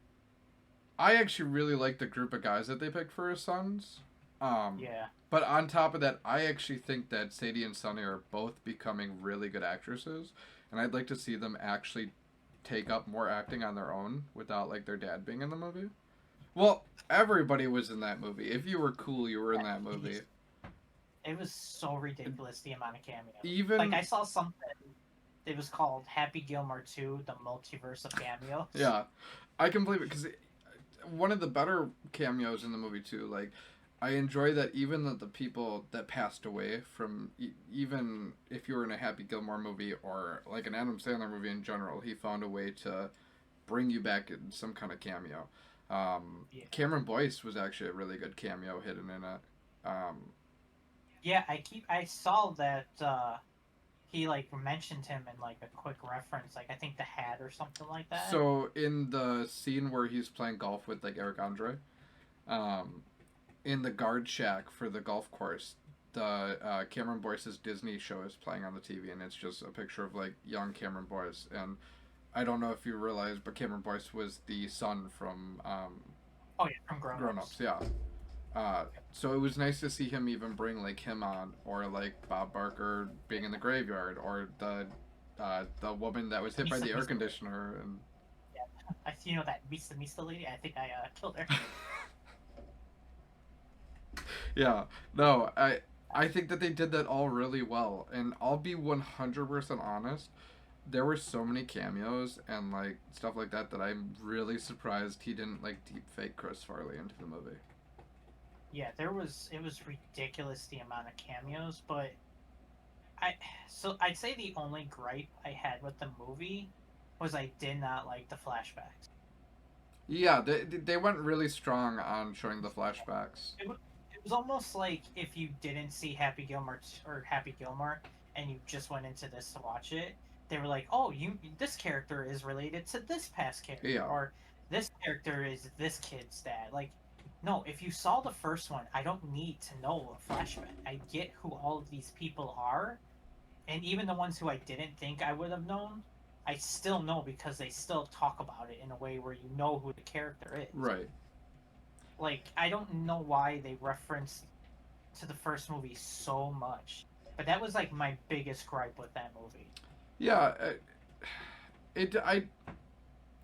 I actually really like the group of guys that they picked for his sons. Um, Yeah. but on top of that, I actually think that Sadie and Sunny are both becoming really good actresses, and I'd like to see them actually take up more acting on their own without like their dad being in the movie. Well, everybody was in that movie. If you were cool, you were in that movie. It was so ridiculous the amount of cameos. Like Even I saw something. It was called Happy Gilmore 2: The Multiverse of Cameos. yeah, I can believe it because one of the better cameos in the movie too. Like, I enjoy that even the people that passed away from even if you were in a Happy Gilmore movie or like an Adam Sandler movie in general, he found a way to bring you back in some kind of cameo. Yeah. Cameron Boyce was actually a really good cameo hidden in it. Um, Yeah, I saw that he like mentioned him in like a quick reference, like I think the hat or something like that. so in the scene where he's playing golf with like Eric Andre, um, in the guard shack for the golf course, the Cameron Boyce's Disney show is playing on the TV, and it's just a picture of like young Cameron Boyce. And I don't know if you realize, but Cameron Boyce was the son from Oh yeah, from Grown Grown Ups. Ups. Yeah. So it was nice to see him even bring like him on, or like Bob Barker being in the graveyard, or the woman that was hit by Misa the air Misa. conditioner, and Yeah, I you know that Misa lady. I think I killed her. yeah, no, I think that they did that all really well, and I'll be 100% honest. There were so many cameos and like stuff like that that I'm really surprised he didn't like deep fake Chris Farley into the movie. Yeah, there was it was ridiculous the amount of cameos, but I so I'd say the only gripe I had with the movie was I did not like the flashbacks. Yeah, they went really strong on showing the flashbacks. It was almost like if you didn't see Happy Gilmore or Happy Gilmore and you just went into this to watch it, they were like, "Oh, you this character is related to this past character, Yeah, or this character is this kid's dad." Like, no, if you saw the first one, I don't need to know a flashback. I get who all of these people are, and even the ones who I didn't think I would have known, I still know because they still talk about it in a way where you know who the character is. right. Like, I don't know why they referenced to the first movie so much, but that was like my biggest gripe with that movie. Yeah, it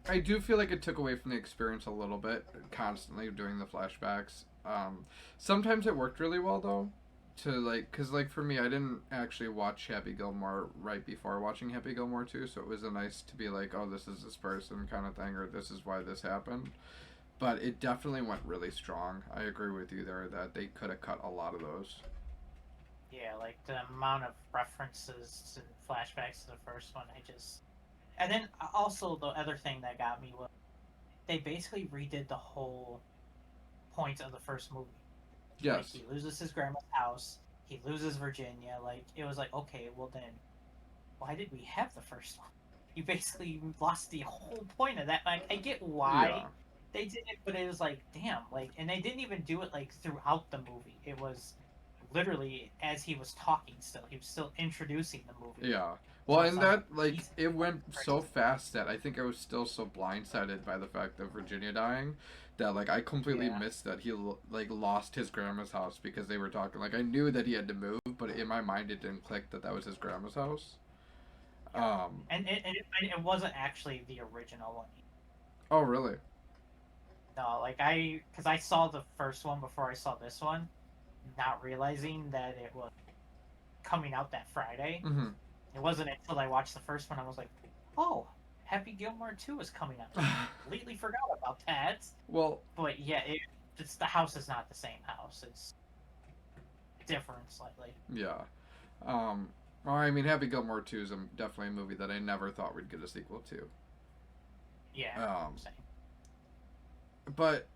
I do feel like it took away from the experience a little bit, constantly doing the flashbacks. Sometimes it worked really well though, to like, cause like for me, I didn't actually watch Happy Gilmore right before watching Happy Gilmore 2, so it was a nice to be like, oh, this is this person kind of thing, or this is why this happened. But it definitely went really strong. I agree with you there that they could have cut a lot of those. Yeah, like the amount of references and flashbacks to the first one, I just. And then also the other thing that got me was they basically redid the whole point of the first movie. Like Yes. he loses his grandma's house, he loses Virginia. Like it was like, okay, well then, why did we have the first one? You basically lost the whole point of that. Like I get Yeah. why they did it, but it was like, damn, like, and they didn't even do it like throughout the movie. It was literally as he was talking. Still, he was still introducing the movie. Yeah. Well, So it's and like that, like, he's it went so crazy. fast that I think I was still so blindsided by the fact of Virginia dying that, like, I completely Yeah, missed that he, like, lost his grandma's house because they were talking. Like, I knew that he had to move, but in my mind it didn't click that that was his grandma's house. yeah, Um, and it wasn't actually the original one. oh, really? No, like because I saw the first one before I saw this one, not realizing that it was coming out that Friday. Mm It wasn't until I watched the first one I was like, oh, Happy Gilmore 2 is coming out. hmm. Completely forgot about that. Well, But yeah, it's the house is not the same house. It's different slightly. yeah. Um, well, I mean, Happy Gilmore 2 is definitely a movie that I never thought we'd get a sequel to. Yeah, Um, same. but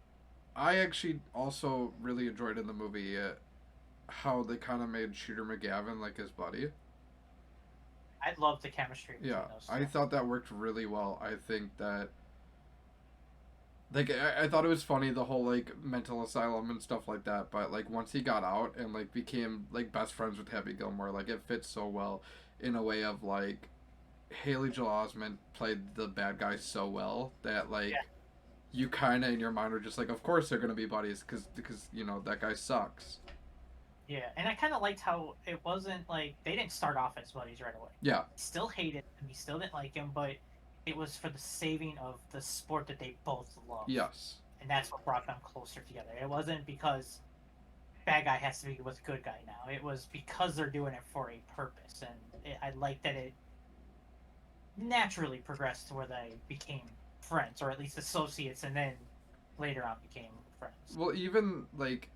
I actually also really enjoyed in the movie how they kind of made Shooter McGavin like his buddy. I love the chemistry Yeah, between those I two. thought that worked really well. I think that like I thought it was funny the whole like mental asylum and stuff like that, but like once he got out and like became like best friends with Happy Gilmore, like it fits so well in a way of like Haley Joel Osment played the bad guy so well that Yeah, like you kind of in your mind are just like, of course they're gonna be buddies because you know that guy sucks. yeah, and I kind of liked how it wasn't like they didn't start off as buddies right away. Yeah. Still hated him, he still didn't like him, but it was for the saving of the sport that they both love, Yes. and that's what brought them closer together. It wasn't because bad guy has to be with good guy now. It was because they're doing it for a purpose, and I like that it naturally progressed to where they became friends, or at least associates, and then later on became friends. Well, even like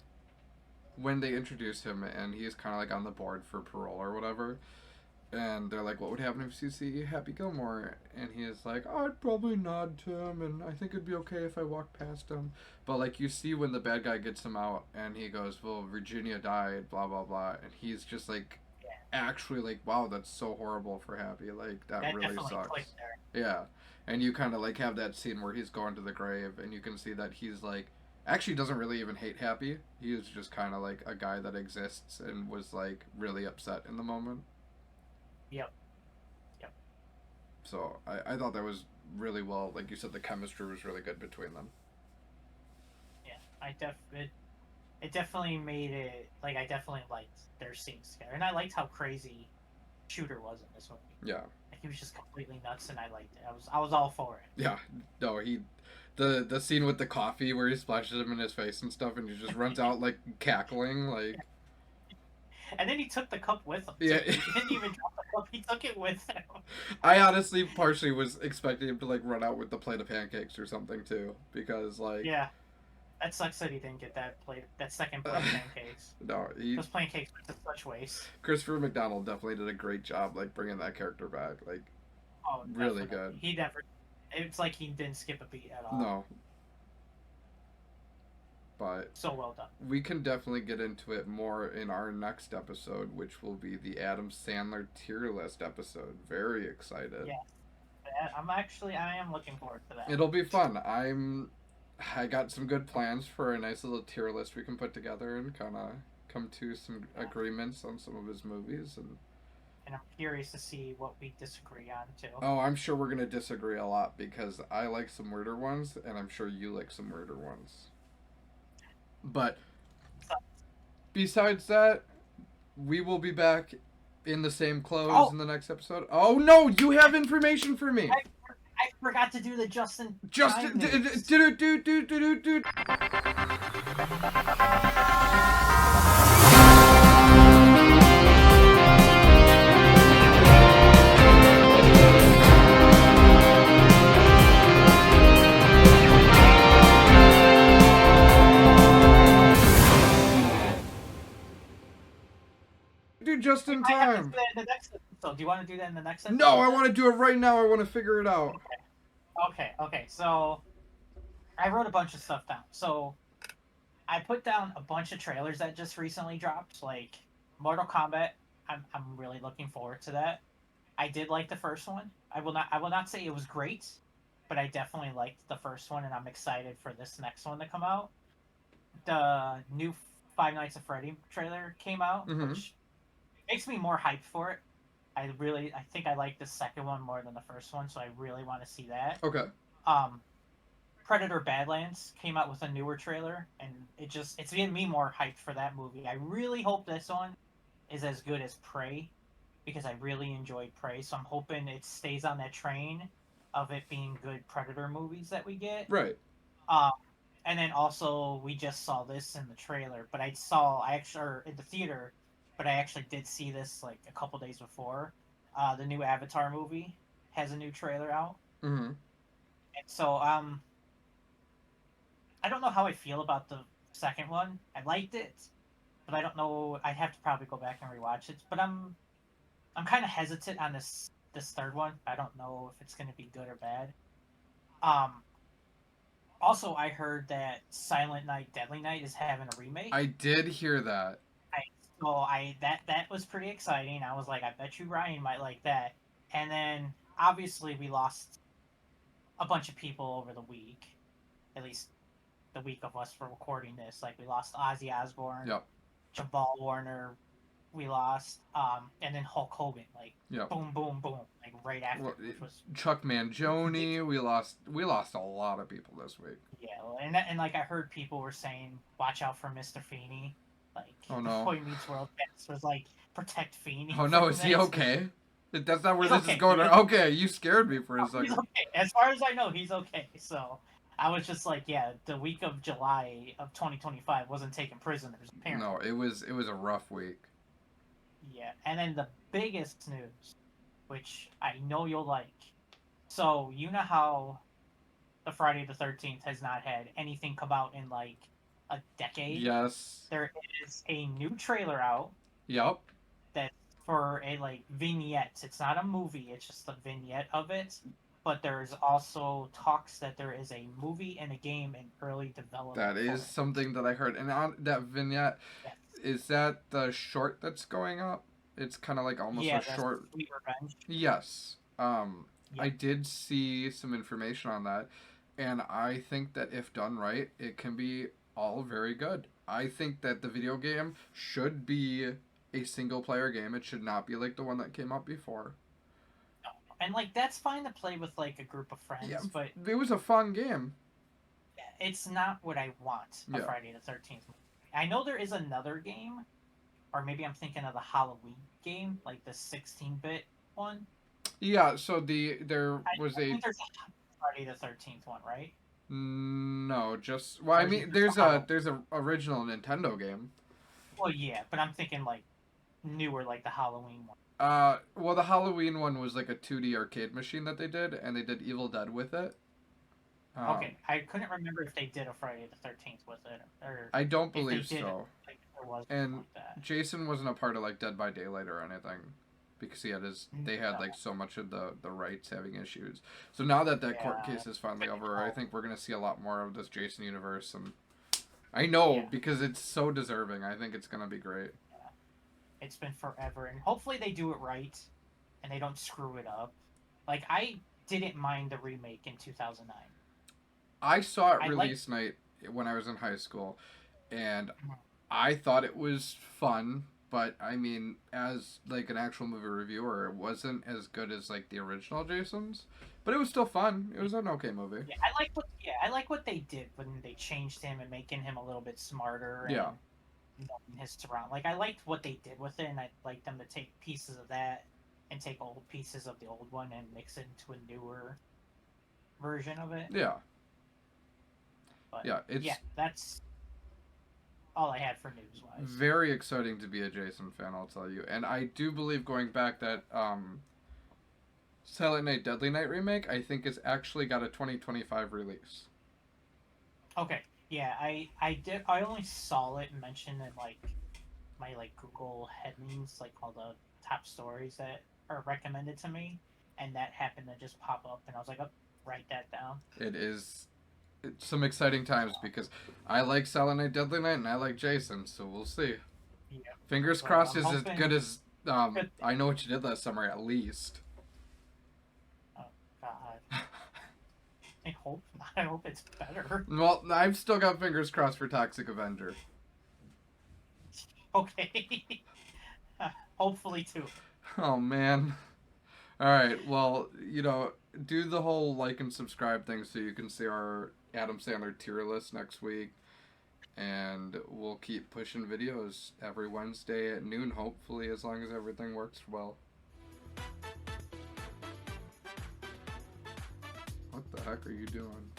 when they introduce him and he's kind of like on the board for parole or whatever, and they're like, "What would happen if you see Happy Gilmore?" And he is like, oh, "I'd probably nod to him, and I think it'd be okay if I walked past him." But like you see when the bad guy gets him out, and he goes, "Well, Virginia died," blah blah blah, and he's just like, Yeah, actually like, "Wow, that's so horrible for Happy. Like that that really definitely sucks." clicked there. Yeah, and you kind of like have that scene where he's going to the grave, and you can see that he's like actually doesn't really even hate Happy. He was just kind of like a guy that exists and was like really upset in the moment. Yep, yep, So I thought that was really well. Like you said, the chemistry was really good between them. yeah. It definitely made it like I definitely liked their scenes together, and I liked how crazy Shooter was in this movie. Yeah, Like he was just completely nuts, and I liked it. I was all for it. yeah. No, he, the scene with the coffee where he splashes him in his face and stuff, and he just runs out like cackling, like And then he took the cup with him yeah. too. He didn't even drop the cup; he took it with him. I honestly partially was expecting him to like run out with the plate of pancakes or something too, because like Yeah, that sucks that he didn't get that second plate of pancakes. no, he Those pancakes went to such waste. Christopher McDonald definitely did a great job like bringing that character back, like Oh, really definitely. good. He never. It's like he didn't skip a beat at all. No, but So well done. we can definitely get into it more in our next episode, which will be the Adam Sandler tier list episode. Very excited. Yeah, I am looking forward to that. It'll be fun. I got some good plans for a nice little tier list we can put together and kind of come to some Yeah. agreements on some of his movies And I'm curious to see what we disagree on too. oh, I'm sure we're gonna disagree a lot because I like some weirder ones and I'm sure you like some weirder ones. But So, besides that, we will be back in the same clothes oh, in the next episode. Oh no, you have information for me. I forgot to do the Justin Just time news. do. Do just We in might have to do time. that in the next episode. Do you want to do that in the next episode? No, I want to do it right now. I want to figure it out. Okay. So I wrote a bunch of stuff down. So I put down a bunch of trailers that just recently dropped, like Mortal Kombat. I'm really looking forward to that. I did like the first one. I will not say it was great, but I definitely liked the first one, and I'm excited for this next one to come out. The new Five Nights at Freddy trailer came out, Mm-hmm. which makes me more hyped for it. I think I like the second one more than the first one, so I really want to see that. Okay. Um, Predator Badlands came out with a newer trailer, and it's getting me more hyped for that movie. I really hope this one is as good as Prey because I really enjoyed Prey, so I'm hoping it stays on that train of it being good Predator movies that we get. Right. Um, and then also we just saw this in the trailer, but I actually or in the theater, but I actually did see this like a couple days before. The new Avatar movie has a new trailer out, Mm-hmm. and so I don't know how I feel about the second one. I liked it, but I don't know. I'd have to probably go back and rewatch it. But I'm kind of hesitant on this third one. I don't know if it's going to be good or bad. Um, Also, I heard that Silent Night, Deadly Night is having a remake. I did hear that. I so I that was pretty exciting. I was like, I bet you Ryan might like that. And then obviously we lost a bunch of people over the week, at least the week of us for recording this. Like we lost Ozzy Osbourne, Yep. Jabal Warner, we lost, and then Hulk Hogan, like Yep. boom, boom, boom, like right after, Well, which was Chuck Mangione. We lost a lot of people this week. yeah, and like I heard people were saying, watch out for Mr. Feeney. Like Oh the no. Boy Meets World cast was like protect Feeney Oh for no. Is he this. okay? That's not where He's this is okay. going. Okay, you scared me for a He's second. okay. As far as I know, he's okay. So I was just like, yeah, the week of July of 2025 wasn't taking prisoners apparently. No, it was a rough week. Yeah, and then the biggest news, which I know you'll like. So you know how the Friday the 13th has not had anything come out in like a decade? Yes. There is a new trailer out Yep. that's for a like vignette. It's not a movie, it's just a vignette of it. But there's also talks that there is a movie and a game in early development That for is it. something that I heard. And on that vignette, Yes. is that the short that's going up? It's kind of like almost Yeah, a that's short. Sweet Revenge. Yes. I Yep. did see some information on that, and I think that if done right, it can be all very good. I think that the video game should be a single player game. It should not be like the one that came out before. And like that's fine to play with like a group of Yeah, friends, but it was a fun game. it's not what I want a Yeah. Friday the 13th movie. I know there is another game, or maybe I'm thinking of the Halloween game, like the 16-bit one. Yeah, so there was I a think there's a Friday the 13th one, right? no, just well, I Or is it mean, just a there's a Halloween? there's a original Nintendo game. Well, yeah, but I'm thinking like newer, like the Halloween one. Well, the Halloween one was like a 2D arcade machine that they did, and they did Evil Dead with it. Um, Okay, I couldn't remember if they did a Friday the 13th with it, or I don't if they believe did, so. like there was one And like that. Jason wasn't a part of like Dead by Daylight or anything, because they had No, like so much of the rights having issues. So now that that court yeah, case is finally pretty over, I cool. think we're gonna see a lot more of this Jason universe, and I know Yeah, because it's so deserving. I think it's gonna be great. yeah. It's been forever, and hopefully they do it right, and they don't screw it up. Like I didn't mind the remake in 2009. I saw it I like. release night when I was in high school, and I thought it was fun, but I mean, as like an actual movie reviewer, it wasn't as good as like the original Jason's, but it was still fun. It was an okay movie. I like what they did when they changed him and making him a little bit smarter Yeah, and knowing his surround. Like I liked what they did with it, and I'd like them to take pieces of that and take old pieces of the old one and mix it into a newer version of it. yeah, But yeah. yeah, It's that's all I had for news wise. very exciting to be a Jason fan, I'll tell you. And I do believe going back that Silent Night Deadly Night remake, I think is actually got a 2025 release. Okay, yeah, I only saw it mentioned in like my like Google headings, like all the top stories that are recommended to me, and that happened to just pop up, and I was like, oh, write that down. It is some exciting times because I like Silent Night Deadly Night and I like Jason, so we'll see. Yeah, Fingers but crossed I'm is as hoping. good as Good. I Know What You Did Last Summer at least. Oh God. I hope not. I hope it's better. Well, I've still got fingers crossed for Toxic Avenger. Okay. Hopefully too. Oh man. All right. Well, do the whole like and subscribe thing so you can see our Adam Sandler tier list next week, and we'll keep pushing videos every Wednesday at noon. Hopefully, as long as everything works well. What the heck are you doing?